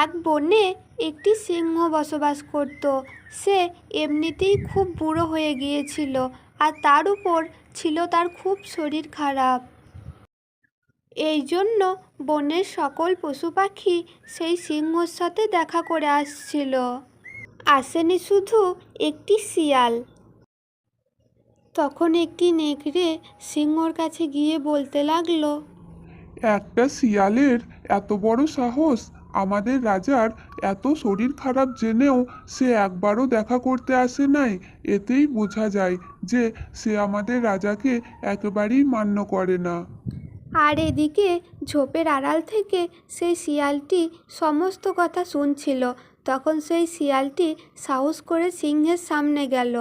এক বনে একটি সিংহ বসবাস করত। সে এমনিতেই খুব বুড়ো হয়ে গিয়েছিল, আর তার উপর ছিল তার খুব শরীর খারাপ। এই জন্য বনের সকল পশু পাখি সেই সিংহর সাথে দেখা করে আসছিল। আসেনি শুধু একটি শিয়াল। তখন একটি নেকড়ে সিংহর কাছে গিয়ে বলতে লাগলো, একটা শিয়ালের এত বড় সাহস! আমাদের রাজার এত শরীর খারাপ জেনেও সে একবারও দেখা করতে আসে নাই। এতেই বোঝা যায় যে সে আমাদের রাজাকে একেবারেই মান্য করে না। আর এদিকে ঝোপের আড়াল থেকে সেই শিয়ালটি সমস্ত কথা শুনছিল। তখন সেই শিয়ালটি সাহস করে সিংহের সামনে গেল।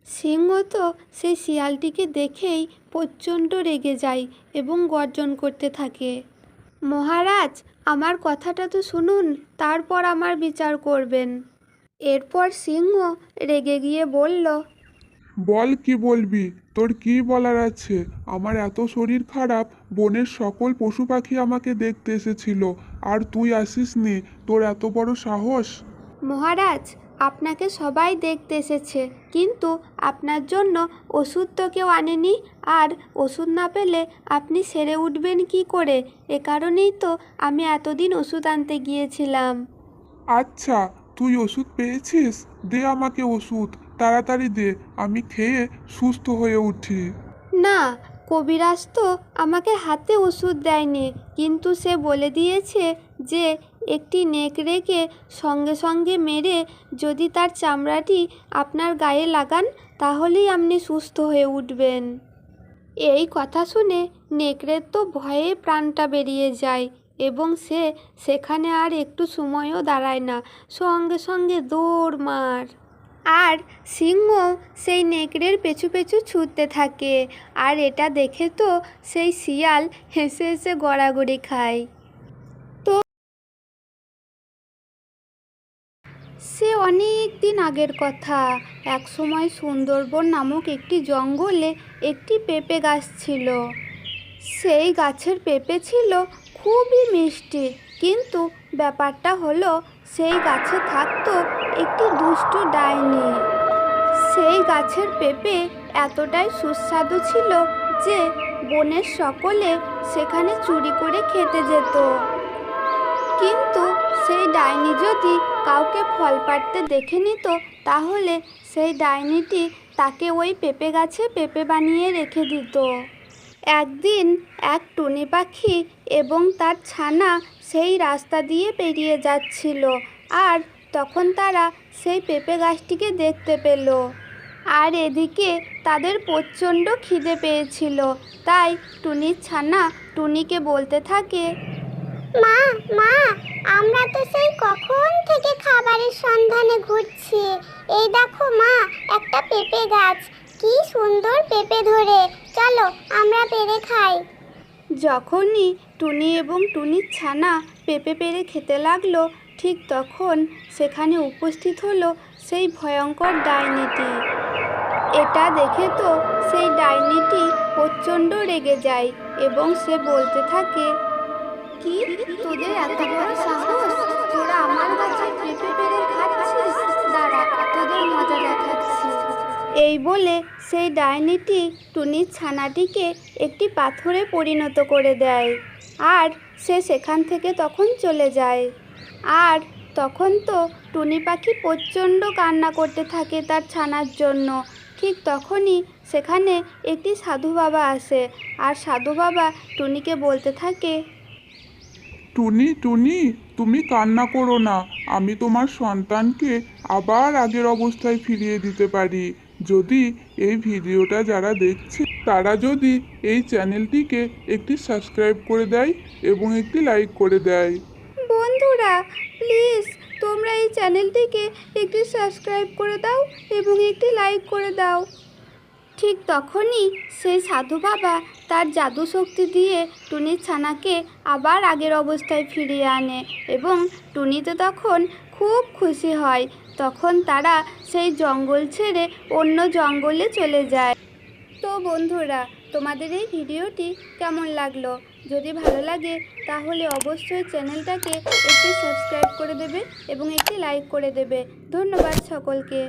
সিংহ তো সেই শিয়ালটিকে দেখেই প্রচণ্ড রেগে যায় এবং গর্জন করতে থাকে, মহারাজ, আমার কথাটা তো শুনুন, তারপর আমার বিচার করবেন। এরপর সিংহ রেগে গিয়ে বলল, বল, কি বলবি? তোর কি বলার আছে? আমার এত শরীর খারাপ, বনের সকল পশু পাখি আমাকে দেখতে এসেছিল, আর তুই আসিসনি। তোর এত বড় সাহস! মহারাজ, আপনাকে সবাই দেখতে এসেছে, কিন্তু আপনার জন্য ওষুধ তো কেউ আনেনি। আর ওষুধ না পেলে আপনি সেরে উঠবেন কি করে? এ কারণেই তো আমি এতদিন ওষুধ আনতে গিয়েছিলাম। আচ্ছা, তুই ওষুধ পেয়েছিস? দে আমাকে ওষুধ, তাড়াতাড়ি দে, আমি খেয়ে সুস্থ হয়ে উঠি। না, কবিরাজ তো আমাকে হাতে ওষুধ দেয়নি, কিন্তু সে বলে দিয়েছে যে একটি নেকড়েকে সঙ্গে সঙ্গে মেরে যদি তার চামড়াটি আপনার গায়ে লাগান, তাহলেই আপনি সুস্থ হয়ে উঠবেন। এই কথা শুনে নেকড়ের তো ভয়ে প্রাণটা বেরিয়ে যায়, এবং সে সেখানে আর একটু সময়ও দাঁড়ায় না, সঙ্গে সঙ্গে দৌড় মার। আর সিংহ সেই নেকড়ের পেছু পেছু ছুটতে থাকে। আর এটা দেখে তো সেই শিয়াল হেসে হেসে গড়াগড়ি খায়। তো সে অনেক দিন আগের কথা। এক সময় সুন্দরবন নামক একটি জঙ্গলে একটি পেঁপে গাছ ছিল। সেই গাছের পেঁপে ছিল খুবই মিষ্টি, কিন্তু ব্যাপারটা হলো সেই গাছে থাকতো একটি দুষ্টু ডাইনি। সেই গাছের পেঁপে এতটাই সুস্বাদু ছিল যে বনের সকলে সেখানে চুরি করে খেতে যেত। কিন্তু সেই ডাইনি যদি কাউকে ফল পাড়তে দেখে নিত, তাহলে সেই ডাইনিটি তাকে ওই পেঁপে গাছে পেঁপে বানিয়ে রেখে দিত। একদিন এক টুনি পাখি এবং তার ছানা সেই রাস্তা দিয়ে পেরিয়ে যাচ্ছিল, আর তখন তারা সেই পেঁপে গাছটিকে দেখতে পেল। আর এদিকে তাদের প্রচণ্ড খিদে পেয়েছিল, তাই টুনির ছানা টুনিকে বলতে থাকে, মা, মা, আমরা তো সেই কখন থেকে খাবারের সন্ধানে ঘুরছি। এই দেখো মা, একটা পেঁপে গাছ, কি সুন্দর পেঁপে ধরে, চলো আমরা পেড়ে খাই। যখনই টুনি এবং টুনির ছানা পেঁপে পেড়ে খেতে লাগলো, ঠিক তখন সেখানে উপস্থিত হলো সেই ভয়ঙ্কর ডাইনিটি। এটা দেখে তো সেই ডাইনিটি প্রচণ্ড রেগে যায় এবং সে বলতে থাকে, কি, তোদের এত বড় সাহস? তোরা আমার গাছে পেঁপে পেড়ে খাচ্ছিস? দাঁড়া, তোদের মজা দেখাচ্ছি। এই বলে সেই ডাইনিটি টুনির ছানাটিকে একটি পাথরে পরিণত করে দেয়, আর সে সেখান থেকে তখন চলে যায়। আর তখন তো টুনি পাখি প্রচণ্ড কান্না করতে থাকে তার ছানার জন্য। ঠিক তখনই সেখানে একটি সাধু বাবা আসে, আর সাধু বাবা টুনিকে বলতে থাকে, টুনি, টুনি, তুমি কান্না করো না। আমি তোমার সন্তানকে আবার আগের অবস্থায় ফিরিয়ে দিতে পারি, যদি এই ভিডিওটা যারা দেখছে তারা যদি এই চ্যানেলটিকে একটি সাবস্ক্রাইব করে দেয় এবং একটি লাইক করে দেয়। বন্ধুরা, প্লিজ তোমরা এই চ্যানেলটিকে একটি সাবস্ক্রাইব করে দাও এবং একটি লাইক করে দাও। ঠিক তখনই সেই সাধু বাবা তার জাদু শক্তি দিয়ে টুনির ছানাকে আবার আগের অবস্থায় ফিরিয়ে আনে, এবং টুনিতে তখন খুব খুশি হয়। তখন তারা সেই জঙ্গল ছেড়ে অন্য জঙ্গলে চলে যায়। তো বন্ধুরা, তোমাদের এই ভিডিওটি কেমন লাগলো? যদি ভালো লাগে তাহলে অবশ্যই চ্যানেলটাকে একটি সাবস্ক্রাইব করে দেবে এবং একটি লাইক করে দেবে। ধন্যবাদ সকলকে।